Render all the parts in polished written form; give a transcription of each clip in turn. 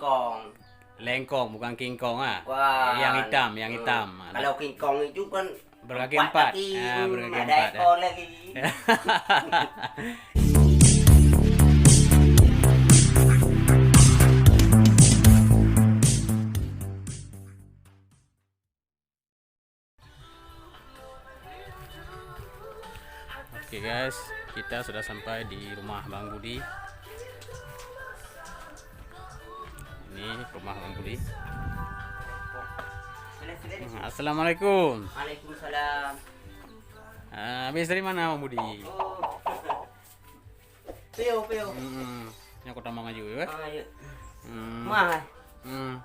lengkong. Lengkong bukan King Kong Wah, yang hitam, yang hitam. Kalau King Kong itu kan Berkaki empat. kaki, Berkaki ada empat. ekor lagi. Oke guys, kita sudah sampai di rumah Bang Budi. Ini rumah Bang Budi. Assalamualaikum. Waalaikumsalam. Habis dari mana Bang Budi? Oh. Pio. Ini aku tambah maju ya. Ayo. Hmm. Mah. Hmm.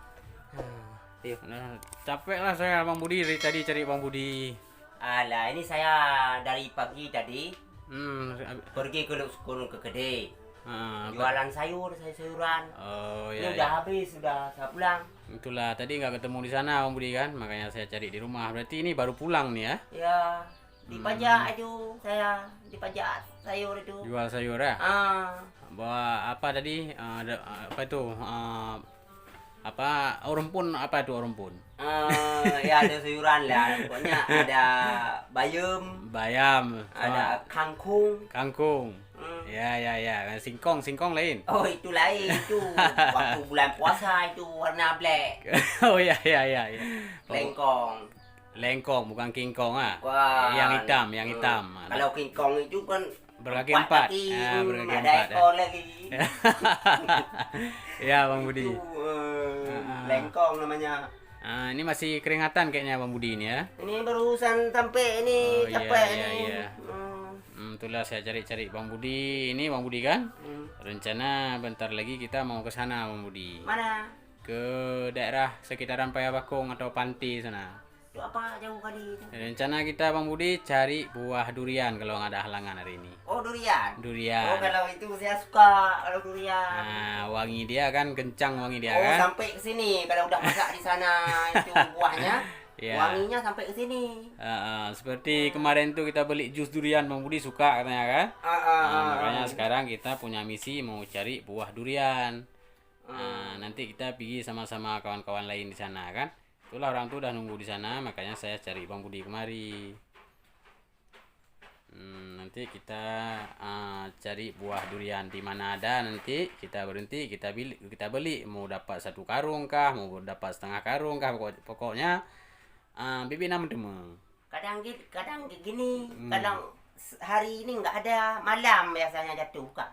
Pio. Nah, capek lah saya Bang Budi dari tadi cari Bang Budi. Alah, ini saya dari pagi tadi pergi ke kedai. Jualan sayuran. Oh Ini ya. udah habis, sudah saya pulang. Itulah tadi nggak ketemu di sana Bang Budi kan, makanya saya cari di rumah. Berarti ini baru pulang nih ya? Ya, dipajak itu saya dipajak sayur itu. Jual sayur ya? Bawa apa tadi? Apa itu? Apa rumpun? Apa itu rumpun? Ya ada sayuran lah, pokoknya ada Bayam, ada kangkung. kangkung. Ya. Singkong lain. Oh itu lain itu waktu bulan puasa itu warna black. Oh ya. Lengkong. Bukan King Kong Wah, yang hitam. Kalau King Kong itu kan Berkaki empat. Berkaki ada empat. ekor lagi. Ya Bang Budi. Itu, lengkong namanya. Ini masih keringatan kayaknya Bang Budi ini ya. Ini barusan sampai ini capek iya. Itulah saya cari Bang Budi. Ini Bang Budi kan? Rencana bentar lagi kita mau ke sana Bang Budi. Mana? Ke daerah sekitaran Payabakung atau Panti sana. Itu apa jauh kali itu? Rencana kita Bang Budi cari buah durian kalau nggak ada halangan hari ini. Oh durian. Durian. Oh kalau itu saya suka kalau durian. Nah, wangi dia kan kencang wangi dia Oh kan. sampai ke sini kalau udah masak di sana itu buahnya. Ya. Wanginya sampai ke sini. Seperti kemarin tuh kita beli jus durian Bang Budi suka katanya kan. Makanya sekarang kita punya misi mau cari buah durian. Nanti kita pergi sama-sama kawan-kawan lain di sana kan. Itulah orang tuh udah nunggu di sana, makanya saya cari Bang Budi kemari. Nanti kita cari buah durian di mana ada, nanti kita berhenti kita beli mau dapat 1 karung kah, mau dapat setengah karung kah, pokoknya bibi nama demo. Kadang gini, kadang hari ini nggak ada, malam biasanya jatuh kan.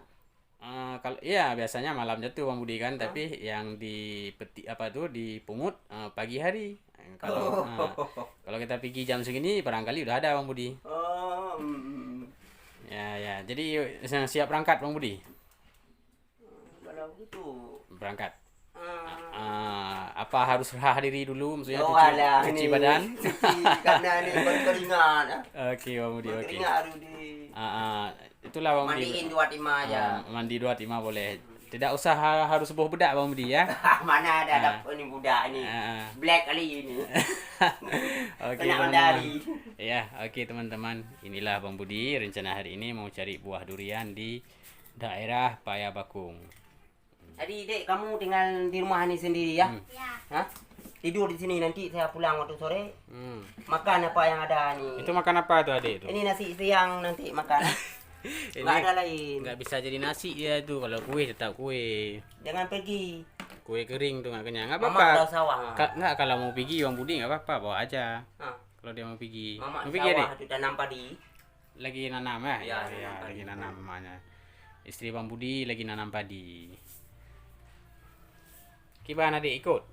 Kalau iya biasanya malam jatuh Bang Budi kan, tapi yang dipungut pagi hari. Kalau kita pergi jam segini barangkali udah ada Bang Budi. Ya. Jadi siap berangkat Bang Budi. Kalau gitu Berangkat. Apa harus hadiri dulu maksudnya cuci badan? Cuci karena ini berkeringat. Oke Bang Budi, oke. Berkeringat harus di Itulah Bang Budi. mandiin 2-5 aja. Mandi 2-5 boleh. Tidak usah harus buah bedak Bang Budi ya. Mana ada ini budak ini. Black kali ini. Oke Kena teman-teman. mandari. Ya, oke teman-teman. Inilah Bang Budi rencana hari ini mau cari buah durian di daerah Payabakung. Jadi Dek, kamu tinggal di rumah ini sendiri ya? Ya. Hah? Tidur di sini, nanti saya pulang waktu sore. Makan apa yang ada nih. Itu makan apa tuh Adik itu? Ini nasi siang nanti makan. Nggak ada lain. Nggak bisa jadi nasi dia tuh, kalau kue tetap kue. Jangan pergi. Kue kering tuh nggak kenyang. Nggak Mama apa-apa. udah sawah. Nggak, kalau mau pergi Bang Budi nggak apa-apa, bawa aja. Hah? Kalau dia mau pergi. Mama Mau pergi Adik? sawah itu tanam padi. Lagi nanam ya? Ya, Ya, nanam lagi padi. nanam mamanya. Istri Bang Budi lagi nanam padi. Gimana Adik ikut?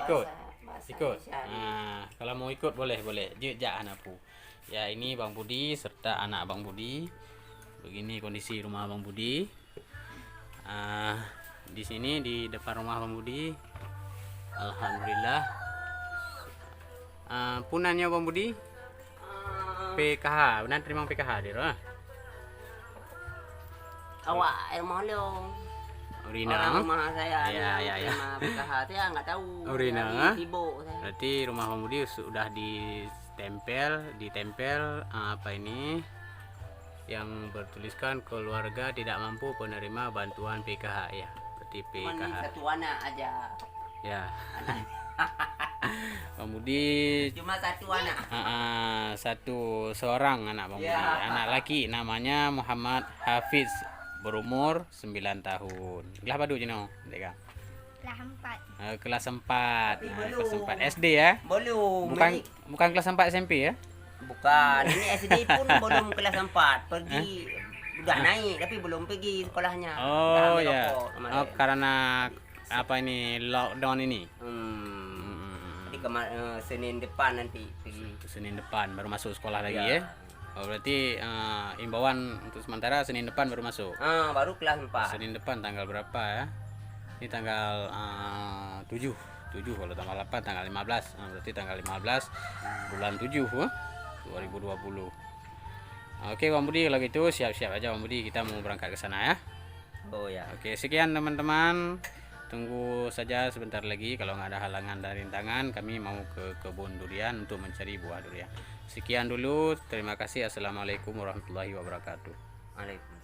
Ikut? Bahasa Ikut. Indonesia. Kalau mau ikut boleh. Jejak anakku. Ya, ini Bang Budi serta anak Bang Budi. Begini kondisi rumah Bang Budi. Di sini di depan rumah Bang Budi. Alhamdulillah. Punannya Bang Budi PKH, benar terima PKH dia. Awak rumah lo. Rina. Orang rumah saya Ya. Rumah PKH saya nggak tahu. Rina. Lagi sibuk saya. Berarti rumah Bang Budi sudah ditempel apa ini yang bertuliskan keluarga tidak mampu penerima bantuan PKH ya. KTP Cuman KH. satu anak aja. Ya. Bang Budi Cuma satu anak. seorang anak Bang Budi. Ya. Anak laki namanya Muhammad Hafiz, berumur 9 tahun. Kelas apa dulu Cino? Deka. Kelas 4. Kelas 4. Tapi Kelas belum. 4 SD ya. Belum. Bukan kelas 4 SMP ya? Bukan. Ini SD pun belum kelas 4. Pergi udah naik tapi belum pergi sekolahnya. Oh Dah ambil ya. rokok sama Oh, dia. karena apa ini lockdown ini? Jadi Senin depan nanti pergi. Senin depan baru masuk sekolah lagi Ya. ya. Oh, berarti imbauan untuk sementara Senin depan baru masuk. Baru kelas 4. Senin depan tanggal berapa ya? Ini tanggal 7 kalau tanggal 8 tanggal 15. Berarti tanggal 15 bulan 7 2020. Oke Bang Budi, kalau gitu siap-siap aja Bang Budi, kita mau berangkat ke sana ya. Oh ya. Oke, sekian teman-teman. Tunggu saja sebentar lagi, kalau nggak ada halangan dan rintangan kami mau ke kebun durian untuk mencari buah durian. Sekian dulu, terima kasih. Assalamualaikum warahmatullahi wabarakatuh. Waalaikumsalam.